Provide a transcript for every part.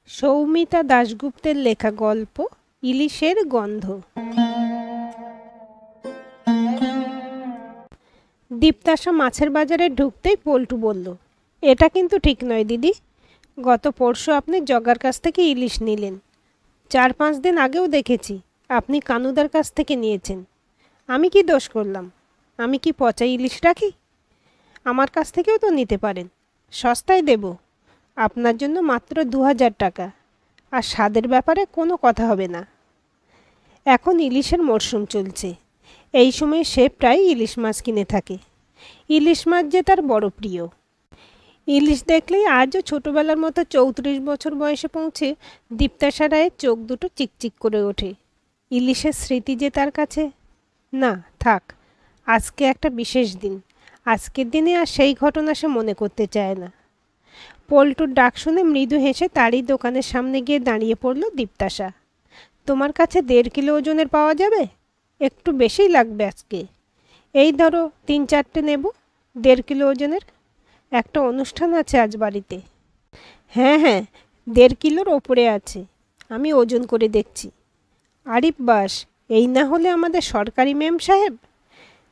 সৌমিতা দাশগুপ্তের লেখা গল্প ইলিশের গন্ধ। দীপ্তাশা মাছের বাজারে ঢুকতেই পল্টু বলল, এটা কিন্তু ঠিক নয় দিদি। গত পরশু আপনি জগার কাছ থেকে ইলিশ নিলেন। 4-5 দিন আগেও দেখেছি আপনি কানুদার কাছ থেকে নিয়েছেন। আমি কি দোষ করলাম? আমি কি পচা ইলিশ রাখি? আমার কাছ থেকেও তো নিতে পারেন, সস্তায় দেব। আপনার জন্য মাত্র 2000 টাকা, আর স্বাদের ব্যাপারে কোনো কথা হবে না। এখন ইলিশের মরশুম চলছে, এই সময় সে প্রায় ইলিশ মাছ কিনে থাকে। ইলিশ মাছ যে তার বড় প্রিয়। ইলিশ দেখলেই আজও ছোটোবেলার মতো 34 বছর বয়সে পৌঁছে দীপ্তাশা রায়ের চোখ দুটো চিকচিক করে ওঠে। ইলিশের স্মৃতি যে তার কাছে, না থাক, আজকে একটা বিশেষ দিন। আজকের দিনে আর সেই ঘটনা সে মনে করতে চায় না। পল্টুর ডাক শুনে মৃদু হেসে তারই দোকানের সামনে গিয়ে দাঁড়িয়ে পড়ল দীপ্তাশা। তোমার কাছে 1.5 কিলো ওজনের পাওয়া যাবে? একটু বেশিই লাগবে আজকে। এই ধরো 3-4টে নেব, 1.5 কিলো ওজনের। একটা অনুষ্ঠান আছে আজ বাড়িতে। হ্যাঁ হ্যাঁ, 1.5 কিলোর ওপরে আছে, আমি ওজন করে দেখছি। আরিফ বাস, এই না হলে আমাদের সরকারি মেম সাহেব।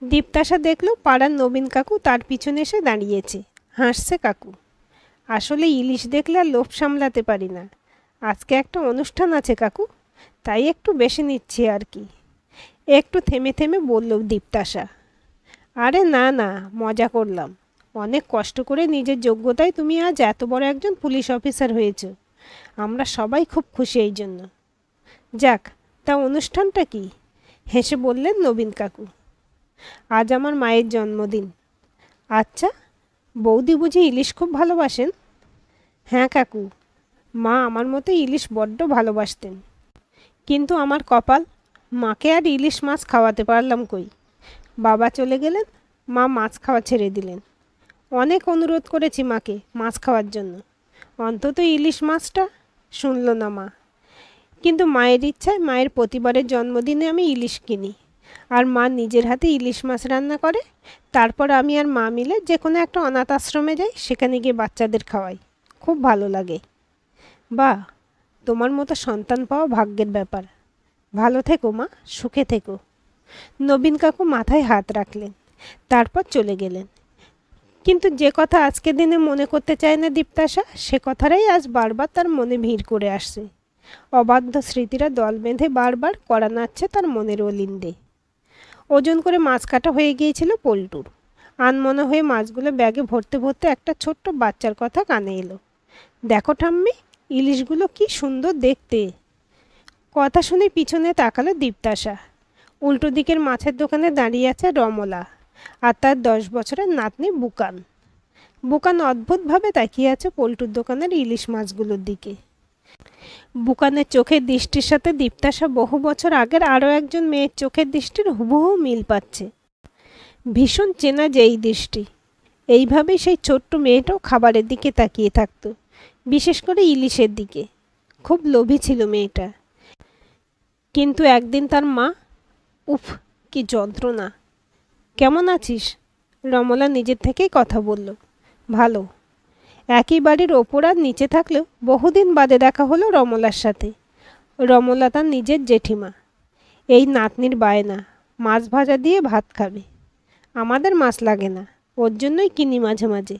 দীপ্তাশা দেখল পাড়ার নবীন কাকু তার পিছনে এসে দাঁড়িয়েছে। হাসছে কাকু। আসলে ইলিশ দেখলে আর লোভ সামলাতে পারি না। আজকে একটা অনুষ্ঠান আছে কাকু, তাই একটু বেশি নিচ্ছি আর কি। একটু থেমে থেমে বলল দীপ্তাশা। আরে না না, মজা করলাম। অনেক কষ্ট করে নিজের যোগ্যতায় তুমি আজ এত বড় একজন পুলিশ অফিসার হয়েছ। আমরা সবাই খুব খুশি এই জন্য। যাক, তা অনুষ্ঠানটা কি? হেসে বললেন নবীন কাকু। আজ আমার মায়ের জন্মদিন। আচ্ছা, বৌদি বুঝি ইলিশ খুব ভালোবাসেন? হ্যাঁ কাকু, মা আমার মতো ইলিশ বড্ড ভালোবাসতেন। কিন্তু আমার কপাল, মাকে আর ইলিশ মাছ খাওয়াতে পারলাম কই। বাবা চলে গেলেন, মা মাছ খাওয়া ছেড়ে দিলেন। অনেক অনুরোধ করেছি মাকে মাছ খাওয়ার জন্য, অন্তত ইলিশ মাছটা। শুনল না মা। কিন্তু মায়ের ইচ্ছায় মায়ের প্রতিবারের জন্মদিনে আমি ইলিশ কিনি, আর মা নিজের হাতে ইলিশ মাছ রান্না করে। তারপর আমি আর মা মিলে যে কোনো একটা অনাথ আশ্রমে যাই, সেখানে গিয়ে বাচ্চাদের খাওয়াই। খুব ভালো লাগে। বাহ, তোমার মতো সন্তান পাওয়া ভাগ্যের ব্যাপার। ভালো থেকো মা, সুখে থেকো। নবীন কাকু মাথায় হাত রাখলেন, তারপর চলে গেলেন। কিন্তু যে কথা আজকের দিনে মনে করতে চায় না দীপ্তাশা, সে কথাটাই আজ বারবার তার মনে ভিড় করে আসছে। অবাধ্য স্মৃতিরা দল বেঁধে বারবার কড়া নাড়ছে তার মনের অলিন্দে। ওজন করে মাছ কাটা হয়ে গিয়েছিল পল্টুর। আনমনা হয়ে মাছগুলো ব্যাগে ভরতে ভরতে একটা ছোট্ট বাচ্চার কথা কানে এলো। দেখো ঠাম্মি, ইলিশগুলো কি সুন্দর দেখতে। কথা শুনে পিছনে তাকালো দীপ্তাশা। উল্টো দিকের মাছের দোকানে দাঁড়িয়ে আছে রমলা আর তার 10 বছরের নাতনি বুকান। বুকান অদ্ভুতভাবে তাকিয়ে আছে পল্টুর দোকানের ইলিশ মাছগুলোর দিকে। বুকানের চোখের দৃষ্টির সাথে দীপ্তাশা বহু বছর আগের আরও একজন মেয়ের চোখের দৃষ্টির হুবহু মিল পাচ্ছে। ভীষণ চেনা যে এই দৃষ্টি। এইভাবেই সেই ছোট্ট মেয়েটাও খাবারের দিকে তাকিয়ে থাকতো, বিশেষ করে ইলিশের দিকে। খুব লোভী ছিল মেয়েটা। কিন্তু একদিন তার মা, উফ কি যন্ত্রণা। কেমন আছিস? রমলা নিজের থেকেই কথা বলল। ভালো। একই বাড়ির ওপর আর নিচে থাকলেও বহুদিন বাদে দেখা হলো রমলার সাথে। রমলা তার নিজের জেঠিমা। এই নাতনির বায়না, মাছ ভাজা দিয়ে ভাত খাবে। আমাদের মাছ লাগে না, ওর জন্যই কিনি মাঝে মাঝে।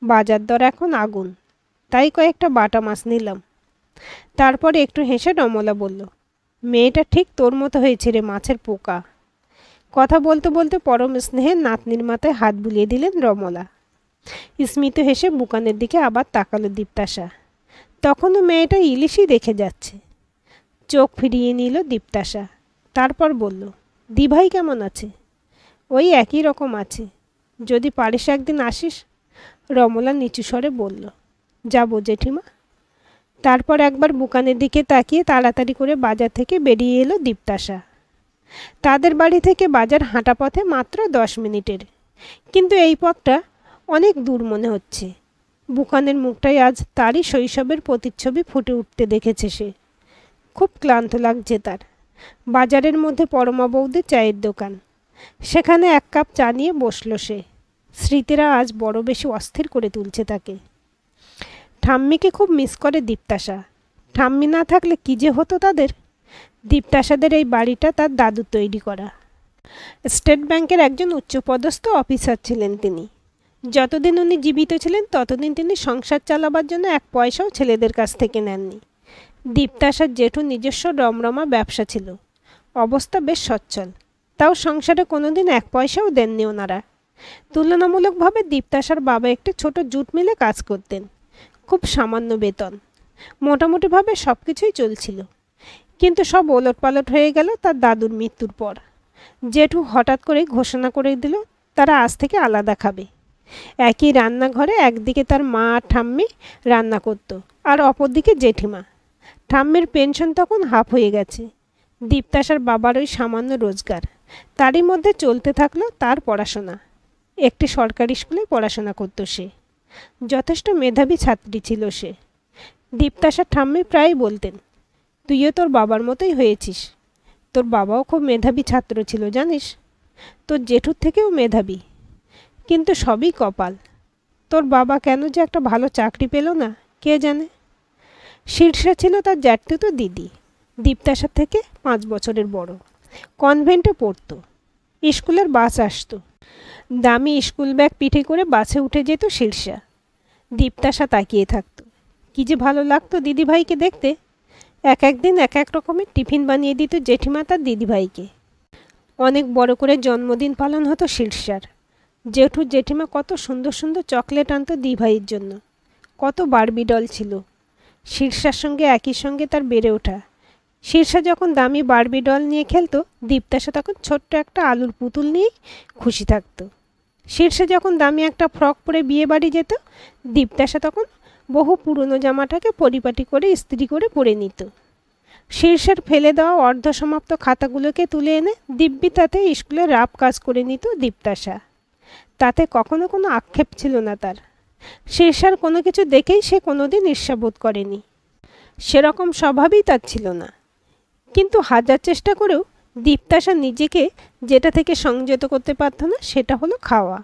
বাজার দর এখন আগুন, তাই কয়েকটা বাটা মাছ নিলাম। তারপর একটু হেসে রমলা বলল, মেয়েটা ঠিক তোর মতো হয়েছে রে মাছের পোকা। কথা বলতে বলতে পরম স্নেহে নাতনির মাথায় হাত বুলিয়ে দিলেন রমলা। স্মিত হেসে বুকানের দিকে আবার তাকালো দীপ্তাশা। তখনও মেয়েটা ইলিশই দেখে যাচ্ছে। চোখ ফিরিয়ে নিল দীপ্তাশা। তারপর বলল, দিভাই কেমন আছে? ওই একই রকম আছে। যদি পারিস একদিন আসিস। রমলা নিচু স্বরে বলল, যাবো জেঠিমা। তারপর একবার বুকানের দিকে তাকিয়ে তাড়াতাড়ি করে বাজার থেকে বেরিয়ে এলো দীপ্তাশা। তাদের বাড়ি থেকে বাজার হাঁটা পথে মাত্র 10 মিনিটের, কিন্তু এই পথটা অনেক দূর মনে হচ্ছে। বুকানের মুখটাই আজ তারই শৈশবের প্রতিচ্ছবি ফুটে উঠতে দেখেছে সে। খুব ক্লান্ত লাগছে তার। বাজারের মধ্যে পরমা বৌদির চায়ের দোকান, সেখানে 1 কাপ চা নিয়ে বসল সে। স্মৃতিরা আজ বড় বেশি অস্থির করে তুলছে তাকে। ঠাম্মিকে খুব মিস করে দীপ্তাশা। ঠাম্মি না থাকলে কী যে হতো তাদের। দীপ্তাসাদের এই বাড়িটা তার দাদুর তৈরি করা। স্টেট ব্যাংকের একজন উচ্চপদস্থ অফিসার ছিলেন তিনি। যতদিন উনি জীবিত ছিলেন ততদিন তিনি সংসার চালাবার জন্য এক পয়সাও ছেলেদের কাছ থেকে নেননি। দীপ্তাসার জেঠু নিজস্ব রমরমা ব্যবসা ছিল, অবস্থা বেশ সচ্ছল, তাও সংসারে কোনোদিন এক পয়সাও দেননি ওনারা। তুলনামূলকভাবে দীপ্তাসার বাবা একটি ছোট জুট মিলে কাজ করতেন, খুব সামান্য বেতন। মোটামুটিভাবে সব কিছুই চলছিল, কিন্তু সব ওলটপালট হয়ে গেল তার দাদুর মৃত্যুর পর। জেঠু হঠাৎ করে ঘোষণা করে দিল তারা আজ থেকে আলাদা খাবে। একই রান্নাঘরে একদিকে তার মা আর ঠাম্মি রান্না করত, আর অপরদিকে জেঠিমা। ঠাম্মির পেনশন তখন হাফ হয়ে গেছে। দীপ্তাসার বাবার ওই সামান্য রোজগার, তারই মধ্যে চলতে থাকলো তার পড়াশোনা। একটি সরকারি স্কুলে পড়াশোনা করত সে। যথেষ্ট মেধাবী ছাত্রী ছিল সে। দীপ্তাসার ঠাম্মি প্রায়ই বলতেন, তুইও তোর বাবার মতোই হয়েছিস। তোর বাবাও খুব মেধাবী ছাত্র ছিল জানিস, তোর জেঠুর থেকেও মেধাবী। কিন্তু সবই কপাল। তোর বাবা কেন যে একটা ভালো চাকরি পেল না কে জানে। শীর্ষা ছিল তার জ্যাঠতুতো দিদি, দীপ্তাসার থেকে 5 বছরের বড়। কনভেন্টে পড়তো। স্কুলের বাস আসতো, দামি স্কুল ব্যাগ পিঠে করে বাসে উঠে যেত শীর্ষা। দীপ্তাসা তাকিয়ে থাকতো। কী যে ভালো লাগতো দিদিভাইকে দেখতে। এক একদিন এক এক রকমের টিফিন বানিয়ে দিত জেঠিমা তার দিদিভাইকে। অনেক বড় করে জন্মদিন পালন হতো শীর্ষার। জেঠু জেঠিমা কত সুন্দর সুন্দর চকলেট আনতো দিভাইয়ের জন্য। কত বারবি ডল ছিল। শীর্ষার সঙ্গে একই সঙ্গে তার বেড়ে ওঠা। শীর্ষা যখন দামি বারবি ডল নিয়ে খেলতো, দীপ্তাসা তখন ছোট্ট একটা আলুর পুতুল নিয়েই খুশি থাকতো। শীর্ষা যখন দামি একটা ফ্রক পরে বিয়ে বাড়ি যেত, দীপ্তাসা তখন বহু পুরনো জামাটাকে পরিপাটি করে ইস্ত্রি করে পরে নিত। শীর্ষের ফেলে দেওয়া অর্ধসমাপ্ত খাতাগুলোকে তুলে এনে দিব্যি তাতে স্কুলে রাপ কাজ করে নিত দীপ্তাসা। তাতে কখনো কোনো আক্ষেপ ছিল না তার। শীর্ষার কোনো কিছু দেখেই সে কোনোদিন ঈর্ষাবোধ করেনি। সেরকম স্বভাবই তার ছিল না। কিন্তু হাজার চেষ্টা করেও দীপ্তাসা নিজেকে যেটা থেকে সংযত করতে পারত না সেটা হলো খাওয়া।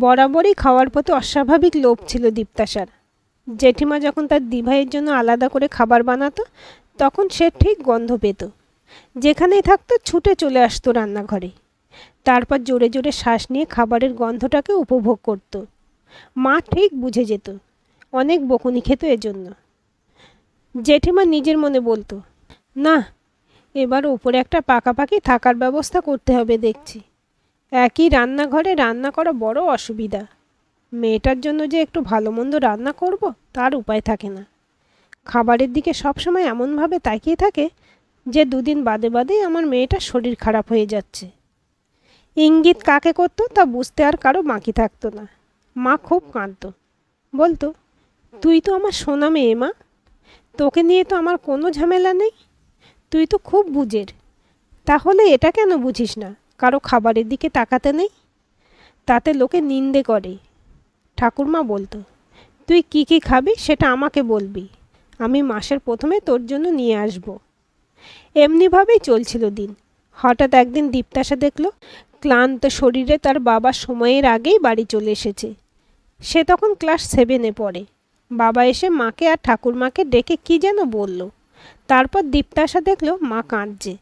বরাবরই খাওয়ার প্রতি অস্বাভাবিক লোভ ছিল দীপ্তাসার। জেঠিমা যখন তার দিভাইয়ের জন্য আলাদা করে খাবার বানাতো তখন সে ঠিক গন্ধ পেত। যেখানেই থাকতো ছুটে চলে আসতো রান্নাঘরে। তারপর জোরে জোরে শ্বাস নিয়ে খাবারের গন্ধটাকে উপভোগ করত। মা ঠিক বুঝে যেত, অনেক বকুনি খেত এজন্য। জেঠিমা নিজের মনে বলতো, না, এবার ওপরে একটা পাকাপাকি থাকার ব্যবস্থা করতে হবে দেখছি। একই রান্নাঘরে রান্না করা বড় অসুবিধা। মেয়েটার জন্য যে একটু ভালো মন্দ রান্না করব তার উপায় থাকে না। খাবারের দিকে সবসময় এমনভাবে তাকিয়ে থাকে যে 2 দিন বাদে বাদেই আমার মেয়েটার শরীর খারাপ হয়ে যাচ্ছে। ইঙ্গিত কাকে করতো তা বুঝতে আর কারো বাকি থাকতো না। মা খুব কাঁদত, বলতো, তুই তো আমার সোনা মেয়ে মা, তোকে নিয়ে তো আমার কোনো ঝামেলা নেই, তুই তো খুব বুঝের। তাহলে এটা কেন বুঝিস না কারো খাবারের দিকে তাকাতে নেই? তাতে লোকে নিন্দে করে। ঠাকুরমা বলতো, তুই কি কি খাবি সেটা আমাকে বলবি, আমি মাসের প্রথমে তোর জন্য নিয়ে আসব। এমনিভাবেই চলছিল দিন। হঠাৎ একদিন দীপ্তাসা দেখল ক্লান্ত শরীরে তার বাবা সময়ের আগেই বাড়ি চলে এসেছে। সে তখন ক্লাস 7-এ পড়ে। বাবা এসে মাকে আর ঠাকুরমাকে ডেকে কি যেন বলল। তারপর দীপ্তাসা দেখল মা কাঁদছে,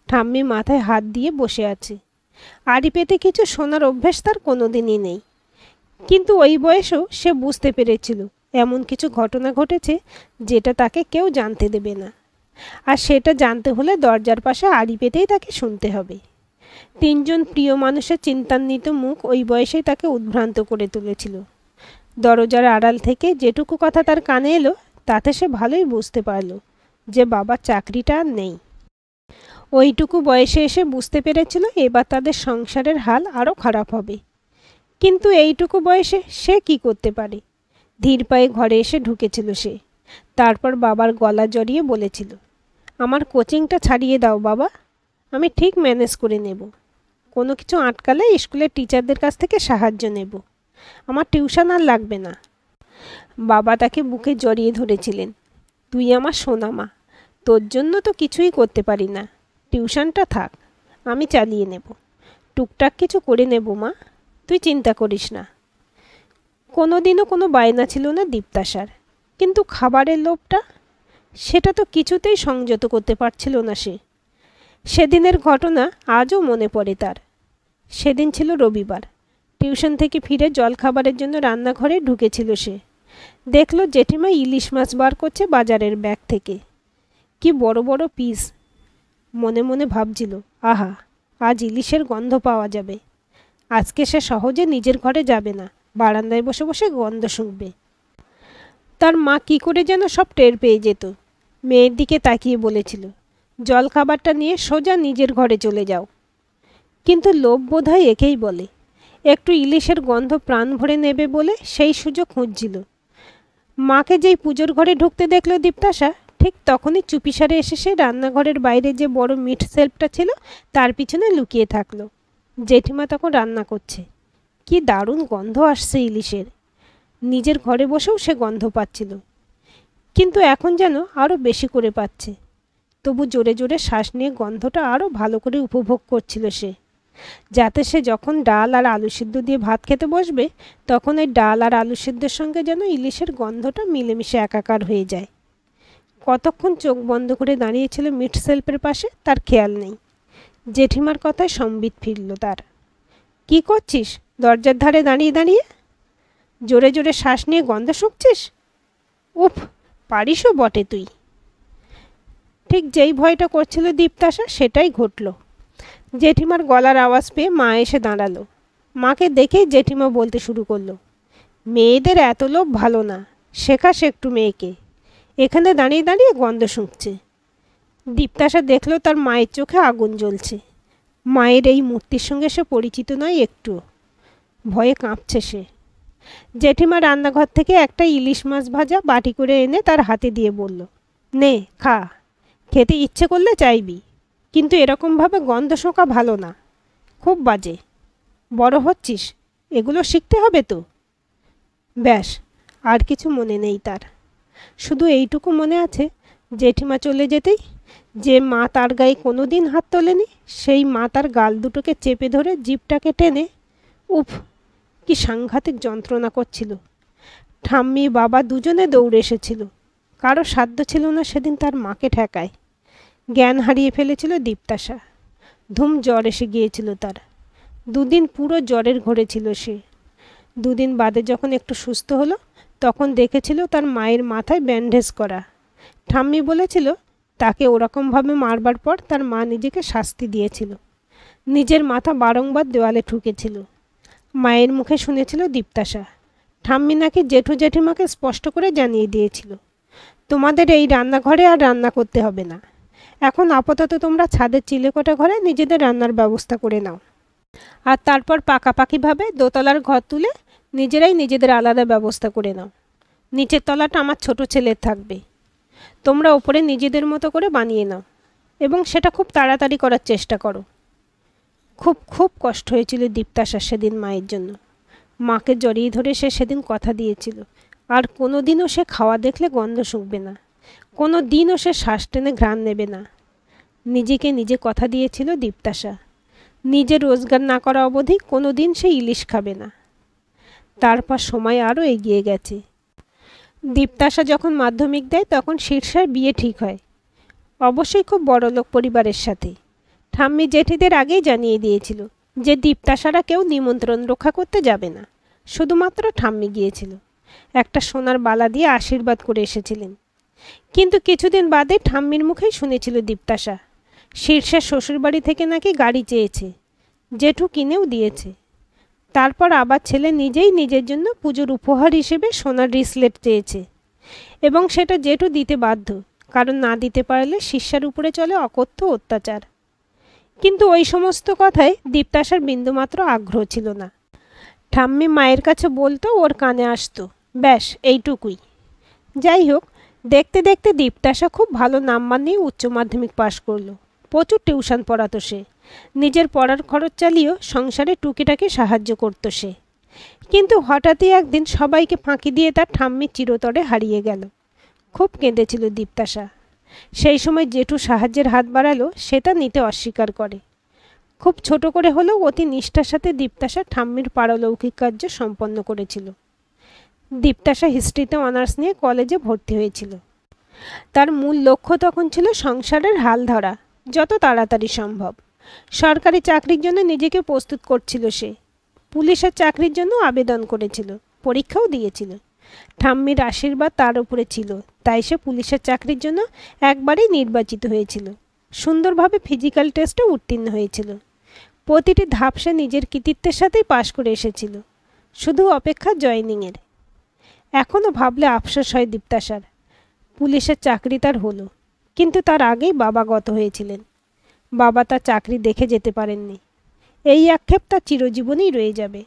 ঠাম্মি মাথায় হাত দিয়ে বসে আছে। আড়ি পেতে কিছু শোনার অভ্যেস তার কোনোদিনই নেই। কিন্তু ওই বয়সেও সে বুঝতে পেরেছিল এমন কিছু ঘটনা ঘটেছে যেটা তাকে কেউ জানতে দেবে না। আর সেটা জানতে হলে দরজার পাশে আড়ি পেতেই তাকে শুনতে হবে। 3 জন প্রিয় মানুষের চিন্তান্বিত মুখ ওই বয়সেই তাকে উদ্ভ্রান্ত করে তুলেছিল। দরজার আড়াল থেকে যেটুকু কথা তার কানে এলো তাতে সে ভালোই বুঝতে পারল যে বাবার চাকরিটা আর নেই। ওইটুকু বয়সে এসে বুঝতে পেরেছিল এবার তাদের সংসারের হাল আরও খারাপ হবে। কিন্তু এইটুকু বয়সে সে কি করতে পারে? ধীর পায়ে ঘরে এসে ঢুকেছিল সে। তারপর বাবার গলা জড়িয়ে বলেছিল, আমার কোচিংটা ছাড়িয়ে দাও বাবা, আমি ঠিক ম্যানেজ করে নেব। কোনো কিছু আটকালে স্কুলের টিচারদের কাছ থেকে সাহায্য নেব। আমার টিউশন আর লাগবে না। বাবা তাকে বুকে জড়িয়ে ধরেছিলেন। তুই আমার সোনা মা, তোর জন্য তো কিছুই করতে পারি না, টিউশনটা থাক, আমি চালিয়ে নেব, টুকটাক কিছু করে নেব মা, তুই চিন্তা করিস না। কোনো দিনও কোনো বায়না ছিল না দীপ্তাসার, কিন্তু খাবারের লোভটা, সেটা তো কিছুতেই সংযত করতে পারছিল না সে। সেদিনের ঘটনা আজও মনে পড়ে তার। সেদিন ছিল রবিবার। টিউশন থেকে ফিরে জলখাবারের জন্য রান্নাঘরে ঢুকেছিল সে। দেখল জেঠিমা ইলিশ মাছ বার করছে বাজারের ব্যাগ থেকে। কি বড় বড় পিস। মনে মনে ভাবছিল, আহা, আজ ইলিশের গন্ধ পাওয়া যাবে। আজকে সে সহজে নিজের ঘরে যাবে না, বারান্দায় বসে বসে গন্ধ শুঁকবে। তার মা কি করে যেন সব টের পেয়ে যেত। মেয়ের দিকে তাকিয়ে বলেছিল, জলখাবারটা নিয়ে সোজা নিজের ঘরে চলে যাও। কিন্তু লোভ বোধহয় একেই বলে। একটু ইলিশের গন্ধ প্রাণ ভরে নেবে বলে সেই সুযোগ খুঁজছিল। মাকে যেই পুজোর ঘরে ঢুকতে দেখল দীপ্তাশা, ঠিক তখনই চুপিসারে এসে সে রান্নাঘরের বাইরে যে বড় মিট সেলফটা ছিল তার পিছনে লুকিয়ে থাকলো। জেঠিমা তখন রান্না করছে। কি দারুণ গন্ধ আসছে ইলিশের। নিজের ঘরে বসেও সে গন্ধ পাচ্ছিল, কিন্তু এখন যেন আরও বেশি করে পাচ্ছে। তবু জোরে জোরে শ্বাস নিয়ে গন্ধটা আরও ভালো করে উপভোগ করছিল সে, যাতে সে যখন ডাল আর আলু সিদ্ধ দিয়ে ভাত খেতে বসবে তখন ওই ডাল আর আলু সিদ্ধের সঙ্গে যেন ইলিশের গন্ধটা মিলেমিশে একাকার হয়ে যায়। কতক্ষণ চোখ বন্ধ করে দাঁড়িয়েছিল মিট সেলফের পাশে তার খেয়াল নেই। জেঠিমার কথায় সম্বিত ফিরল তার। কি করছিস দরজার ধারে দাঁড়িয়ে দাঁড়িয়ে? জোরে জোরে শ্বাস নিয়ে গন্ধ শুঁকছিস? উফ, পারিসও বটে তুই। ঠিক যেই ভয়টা করছিল দীপ্তাশা সেটাই ঘটল। জেঠিমার গলার আওয়াজ পেয়ে মা এসে দাঁড়ালো। মাকে দেখেই জেঠিমা বলতে শুরু করলো, মেয়েদের এত লোভ ভালো না, শেখাস একটু মেয়েকে। এখানে দাঁড়িয়ে দাঁড়িয়ে গন্ধ শুঁকছে। দীপ্তাশা দেখলো তার মায়ের চোখে আগুন জ্বলছে। মায়ের এই মূর্তির সঙ্গে সে পরিচিত নয় একটু। ভয়ে কাঁপছে সে। জেঠিমা রান্নাঘর থেকে একটা ইলিশ মাছ ভাজা বাটি করে এনে তার হাতে দিয়ে বলল, নে খা, খেতে ইচ্ছে করলে চাইবি, কিন্তু এরকমভাবে গন্ধ শোঁকা ভালো না, খুব বাজে। বড় হচ্ছিস, এগুলো শিখতে হবে তো। ব্যাস, আর কিছু মনে নেই তার। শুধু এইটুকু মনে আছে, জেঠিমা চলে যেতেই যে মা তার গায়ে কোনো দিন হাত তোলেনি সেই মা তার গাল দুটোকে চেপে ধরে জিভটাকে টেনে, উফ, কি সাংঘাতিক যন্ত্রণা করছিল। ঠাম্মি বাবা দুজনে দৌড়ে এসেছিল। কারো সাধ্য ছিল না সেদিন তার মাকে ঠেকায়। জ্ঞান হারিয়ে ফেলেছিল দীপ্তাশা। ধুম জ্বর এসে গিয়েছিল তার। দুদিন পুরো জ্বরের ঘোরে ছিল সে। দুদিন বাদে যখন একটু সুস্থ হলো তখন দেখেছিল তার মায়ের মাথায় ব্যান্ডেজ করা। ঠাম্মি বলেছিল তাকে ওরকমভাবে মারবার পর তার মা নিজেকে শাস্তি দিয়েছিল। নিজের মাথা বারংবার দেওয়ালে ঠুকেছিল। মায়ের মুখে শুনেছিল দীপ্তাশা, ঠাম্মি নাকি জেঠু জেঠিমাকে স্পষ্ট করে জানিয়ে দিয়েছিল, তোমাদের এই রান্নাঘরে আর রান্না করতে হবে না। এখন আপাতত তোমরা ছাদের চিলেকোঠা ঘরে নিজেদের রান্নার ব্যবস্থা করে নাও, আর তারপর পাকাপাকিভাবে দোতলার ঘর তুলে নিজেরাই নিজেদের আলাদা ব্যবস্থা করে নাও। নিচের তলাটা আমার ছোট ছেলের থাকবে। তোমরা ওপরে নিজেদের মতো করে বানিয়ে নাও, এবং সেটা খুব তাড়াতাড়ি করার চেষ্টা করো। খুব খুব কষ্ট হয়েছিল দীপ্তাশার সেদিন মায়ের জন্য। মাকে জড়িয়ে ধরে সে সেদিন কথা দিয়েছিল, আর কোনো দিনও সে খাওয়া দেখলে গন্ধ শুঁকবে না, কোনো দিনও সে শ্বাস টেনে ঘ্রাণ নেবে না। নিজেকে নিজে কথা দিয়েছিল দীপ্তাশা, নিজে রোজগার না করা অবধি কোনো দিন সে ইলিশ খাবে না। তারপর সময় আরও এগিয়ে গেছে। দীপ্তাশা যখন মাধ্যমিক দেয় তখন শীর্ষার বিয়ে ঠিক হয়, অবশ্যই খুব বড়লোক পরিবারের সাথে। ঠাম্মি জেঠিদের আগেই জানিয়ে দিয়েছিল যে দীপ্তাশারা কেউ নিমন্ত্রণ রক্ষা করতে যাবে না, শুধুমাত্র ঠাম্মি গিয়েছিল। একটা সোনার বালা দিয়ে আশীর্বাদ করে এসেছিলেন। কিন্তু কিছুদিন বাদে ঠাম্মির মুখেই শুনেছিল দীপ্তাশা শীর্ষের শ্বশুরবাড়ি থেকে নাকি গাড়ি চেয়েছে, জেঠু কিনেও দিয়েছে। তারপর আবার ছেলে নিজেই নিজের জন্য পুজোর উপহার হিসেবে সোনার রিসলেট চেয়েছে, এবং সেটা জেঠু দিতে বাধ্য, কারণ না দিতে পারলে শিষ্যার উপরে চলে অকথ্য অত্যাচার। কিন্তু ওই সমস্ত কথায় দীপ্তাশার বিন্দুমাত্র আগ্রহ ছিল না। ঠাম্মি মায়ের কাছে বলতো, ওর কানে আসতো, ব্যাস এইটুকুই। যাই হোক, দেখতে দেখতে দীপ্তাশা খুব ভালো নাম্বার নিয়ে উচ্চ মাধ্যমিক পাশ করলো। প্রচুর টিউশন পড়াতো সে, নিজের পড়ার খরচ চালিয়েও সংসারে টুকিটাকি সাহায্য করত সে। কিন্তু হঠাৎই একদিন সবাইকে ফাঁকি দিয়ে তার ঠাম্মি চিরতরে হারিয়ে গেল। খুব কেঁদেছিল দীপ্তাশা। সেই সময় জেঠু সাহায্যের হাত বাড়ালো, সেটা নিতে অস্বীকার করে। খুব ছোট করে হলেও অতি নিষ্ঠার সাথে দীপ্তাশা ঠাম্মির পারলৌকিক কার্য সম্পন্ন করেছিল। দীপ্তাশা হিস্ট্রিতে অনার্স নিয়ে কলেজে ভর্তি হয়েছিল। তার মূল লক্ষ্য তখন ছিল সংসারের হাল ধরা, যত তাড়াতাড়ি সম্ভব। সরকারি চাকরির জন্য নিজেকে প্রস্তুত করছিল সে। পুলিশের চাকরির জন্য আবেদন করেছিল, পরীক্ষাও দিয়েছিল। ঠাম্মির আশীর্বাদ তার উপরে ছিল, তাই সে পুলিশের চাকরির জন্য একবারেই নির্বাচিত হয়েছিল। সুন্দরভাবে ফিজিক্যাল টেস্টে উত্তীর্ণ হয়েছিল। প্রতিটি ধাপ সে নিজের কৃতিত্বের সাথেই পাশ করে এসেছিল, শুধু অপেক্ষা জয়েনিংয়ের। এখনও ভাবলে আফসোস হয় দীপ্তাশার। পুলিশের চাকরি তার হলো, কিন্তু তার আগেই বাবা গত হয়েছিলেন। বাবা তার চাকরি দেখে যেতে পারেননি। এই আক্ষেপ তার চিরজীবনেই রয়ে যাবে।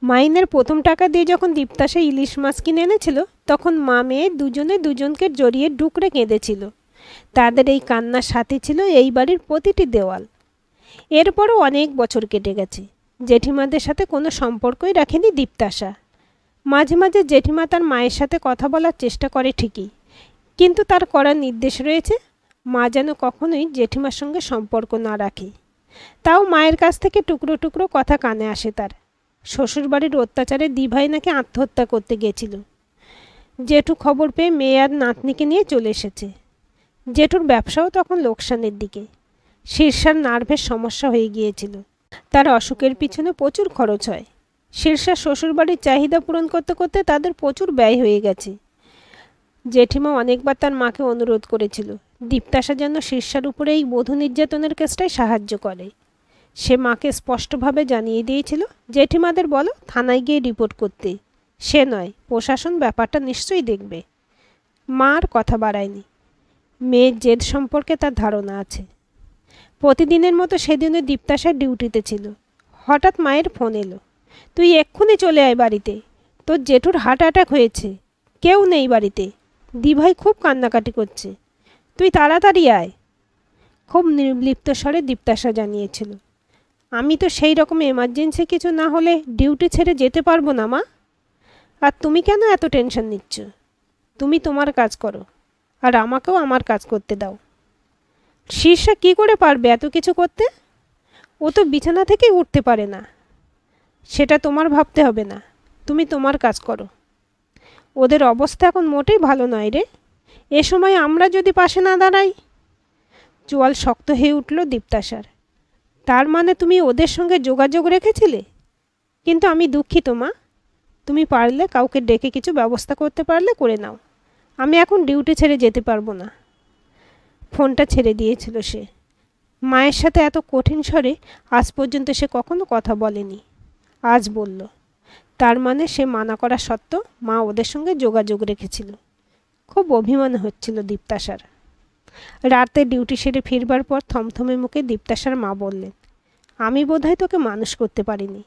মাইনের প্রথম টাকা দিয়ে যখন দীপ্তাশা ইলিশ মাছ কিনে এনেছিল, তখন মা মেয়ে দুজনে দুজনকে জড়িয়ে ডুকরে কেঁদেছিল। তাদের এই কান্নার সাথে ছিল এই বাড়ির প্রতিটি দেওয়াল। এরপরও অনেক বছর কেটে গেছে। জেঠিমাদের সাথে কোনো সম্পর্কই রাখেনি দীপ্তাশা। মাঝে মাঝে জেঠিমা তার মায়ের সাথে কথা বলার চেষ্টা করে ঠিকই, কিন্তু তার করার নির্দেশ রয়েছে মা যেন কখনোই জেঠিমার সঙ্গে সম্পর্ক না রাখে। তাও মায়ের কাছ থেকে টুকরো টুকরো কথা কানে আসে তার। শ্বশুরবাড়ির অত্যাচারে দিভাই নাকি আত্মহত্যা করতে গিয়েছিল। জেঠু খবর পেয়ে মেয়ে আর নাতনিকে নিয়ে চলে এসেছে। জেঠুর ব্যবসাও তখন লোকসানের দিকে। শীর্ষার নার্ভের সমস্যা হয়ে গিয়েছিল। তার অসুখের পিছনে প্রচুর খরচ হয়। শীর্ষার শ্বশুরবাড়ির চাহিদা পূরণ করতে করতে তাদের প্রচুর ব্যয় হয়ে গেছে। জেঠিমা অনেকবার তার মাকে অনুরোধ করেছিল দীপ্তাশা যেন শীর্ষার উপরে এই বধূ নির্যাতনের কেসটায় সাহায্য করে। সে মাকে স্পষ্টভাবে জানিয়ে দিয়েছিল, জেঠিমাদের বলো থানায় গিয়ে রিপোর্ট করতে। সে নয়, প্রশাসন ব্যাপারটা নিশ্চয়ই দেখবে। মা আর কথা বাড়ায়নি। মেয়ের জেদ সম্পর্কে তার ধারণা আছে। প্রতিদিনের মতো সেদিনও দীপ্তাশা ডিউটিতে ছিল। হঠাৎ মায়ের ফোন এলো, তুই এক্ষুনি চলে আয় বাড়িতে, তোর জেঠুর হার্ট অ্যাটাক হয়েছে, কেউ নেই বাড়িতে, দিভাই খুব কান্নাকাটি করছে, তুই তাড়াতাড়ি আয়। খুব নির্লিপ্ত স্বরে দীপ্তাশা জানিয়েছিল, আমি তো সেই রকম এমার্জেন্সি কিছু না হলে ডিউটি ছেড়ে যেতে পারবো না মা। আর তুমি কেন এত টেনশন নিচ্ছ? তুমি তোমার কাজ করো, আর আমাকেও আমার কাজ করতে দাও। শীর্ষা কী করে পারবে এত কিছু করতে? ও তো বিছানা থেকেই উঠতে পারে না। সেটা তোমার ভাবতে হবে না, তুমি তোমার কাজ করো। ওদের অবস্থা এখন মোটেই ভালো নয় রে। এ সময় আমরা যদি পাশে না দাঁড়াই। চোয়াল শক্ত হয়ে উঠল দীপ্তাশার। তার মানে তুমি ওদের সঙ্গে যোগাযোগ রেখেছিলে? কিন্তু আমি দুঃখিত মা। তুমি পারলে কাউকে ডেকে কিছু ব্যবস্থা করতে পারলে করে নাও। আমি এখন ডিউটি ছেড়ে যেতে পারবো না। ফোনটা ছেড়ে দিয়েছিল সে। মায়ের সাথে এত কঠিন স্বরে আজ পর্যন্ত সে কখনো কথা বলেনি। আজ বলল। তার মানে সে মানা করা সত্ত্বেও মা ওদের সঙ্গে যোগাযোগ রেখেছিল। খুব অভিমান হচ্ছিল দীপ্তাশার। রাতে ডিউটি সেরে ফিরবার পর থমথমে মুখে দীপ্তাশার মা বললেন, আমি বোধহয় তোকে মানুষ করতে পারিনি।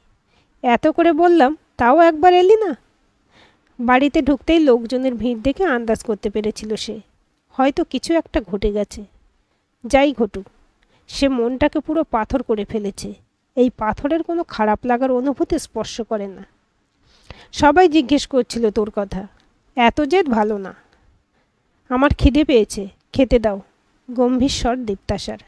এত করে বললাম, তাও একবার এলি না। বাড়িতে ঢুকতেই লোকজনের ভিড় দেখে আন্দাজ করতে পেরেছিল সে, হয়তো কিছু একটা ঘটে গেছে। যাই ঘটুক, সে মনটাকে পুরো পাথর করে ফেলেছে। এই পাথরের কোনো খারাপ লাগার অনুভূতি স্পর্শ করে না। সবাই জিজ্ঞেস করছিল তোর কথা। এত জেদ ভালো না। আমার খিদে পেয়েছে, খেতে দাও। গম্ভীর স্বর দীপ্তাশার।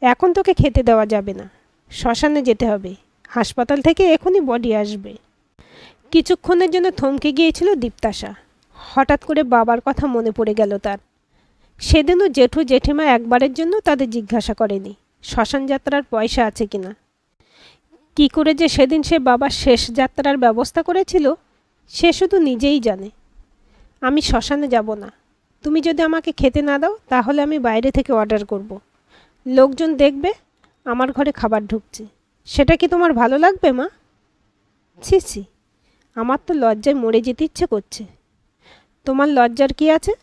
এখন তোকে খেতে দেওয়া যাবে না, শ্মশানে যেতে হবে। হাসপাতাল থেকে এখনই বডি আসবে। কিছুক্ষণের জন্য থমকে গিয়েছিল দীপ্তাশা। হঠাৎ করে বাবার কথা মনে পড়ে গেল তার। সেদিনও জেঠু জেঠিমা একবারের জন্য তাদের জিজ্ঞাসা করেনি শ্মশান যাত্রার পয়সা আছে কিনা। কি করে যে সেদিন সে বাবার শেষ যাত্রার ব্যবস্থা করেছিল সে শুধু নিজেই জানে। আমি শ্মশানে যাব না। তুমি যদি আমাকে খেতে না দাও তাহলে আমি বাইরে থেকে অর্ডার করব। লোকজন দেখবে আমার ঘরে খাবার ঢুকছে। সেটা কি তোমার ভালো লাগবে মা? ছি ছি, আমার তো লজ্জায় মরে যেতে ইচ্ছে করছে। তোমার লজ্জার কি আছে?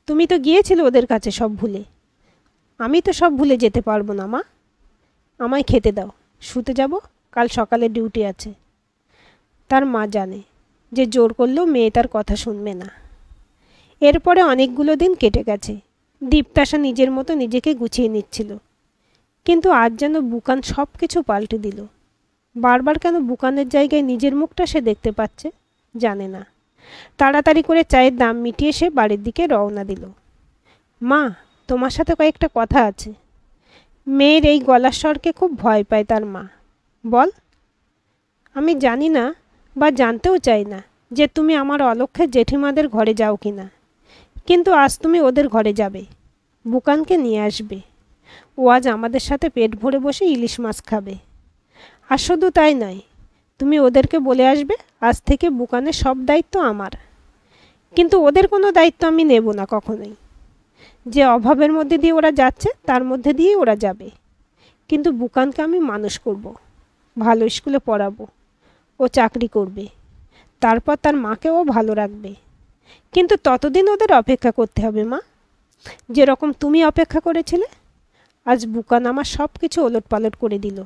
তুমি তো গিয়েছিলে ওদের কাছে সব ভুলে। আমি তো সব ভুলে যেতে পারবো না মা। আমায় খেতে দাও, শুতে যাব, কাল সকালে ডিউটি আছে। তার মা জানে যে জোর করলেও মেয়ে তার কথা শুনবে না। এরপরে অনেকগুলো দিন কেটে গেছে। দীপ্তাশা নিজের মতো নিজেকে গুছিয়ে নিচ্ছিল। কিন্তু আজ যেন বুকান সব কিছু পাল্টে দিল। বারবার কেন বুকানের জায়গায় নিজের মুখটা সে দেখতে পাচ্ছে জানে না। তাড়াতাড়ি করে চায়ের দাম মিটিয়ে সে বাড়ির দিকে রওনা দিল। মা, তোমার সাথে কয়েকটা কথা আছে। মেয়ের এই গলার স্বরকে খুব ভয় পায় তার মা। বল। আমি জানি না বা জানতেও চাই না যে তুমি আমার অলক্ষ্যে জেঠিমাদের ঘরে যাও কি না, কিন্তু আজ তুমি ওদের ঘরে যাবে, বুকানকে নিয়ে আসবে। ও আজ আমাদের সাথে পেট ভরে বসে ইলিশ মাছ খাবে। আর শুধু তাই নয়, তুমি ওদেরকে বলে আসবে আজ থেকে বুকানের সব দায়িত্ব আমার। কিন্তু ওদের কোনো দায়িত্ব আমি নেব না কখনোই। যে অভাবের মধ্যে দিয়ে ওরা যাচ্ছে তার মধ্যে দিয়েই ওরা যাবে। কিন্তু বুকানকে আমি মানুষ করব, ভালো স্কুলে পড়াবো, ও চাকরি করবে, তারপর তার মাকেও ভালো রাখবে। কিন্তু ততদিন ওদের অপেক্ষা করতে হবে মা, যেরকম তুমি অপেক্ষা করেছিলে। আজ বুকান আমার সব কিছু ওলটপালট করে দিল।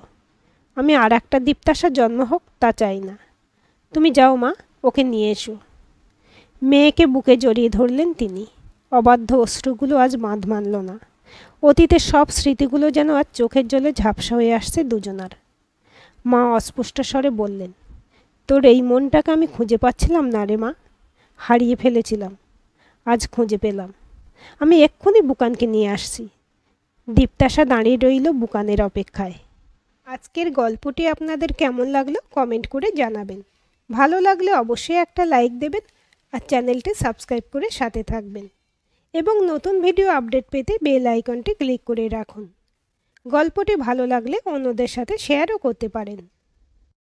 আমি আর একটা দীপ্তাশার জন্ম হোক তা চাই না। তুমি যাও মা, ওকে নিয়ে এসো। মেয়েকে বুকে জড়িয়ে ধরলেন তিনি। অবাধ্য অশ্রুগুলো আজ বাঁধ মানল না। অতীতের সব স্মৃতিগুলো যেন আজ চোখের জলে ঝাপসা হয়ে আসছে দুজনার। মা অস্পষ্ট স্বরে বললেন, তোর এই মনটাকে আমি খুঁজে পাচ্ছিলাম না রে মা, হারিয়ে ফেলেছিলাম, আজ খুঁজে পেলাম। আমি এক্ষুনি বুকানকে নিয়ে আসছি। দীপ্তাশা দাঁড়িয়ে রইল বুকানের অপেক্ষায়। আজকের গল্পটি আপনাদের কেমন লাগলো কমেন্ট করে জানাবেন। ভালো লাগলে অবশ্যই একটা লাইক দেবেন আর চ্যানেলটি সাবস্ক্রাইব করে সাথে থাকবেন এবং নতুন ভিডিও আপডেট পেতে বেল আইকনটি ক্লিক করে রাখুন। গল্পটি ভালো লাগলে অন্যদের সাথে শেয়ারও করতে পারেন।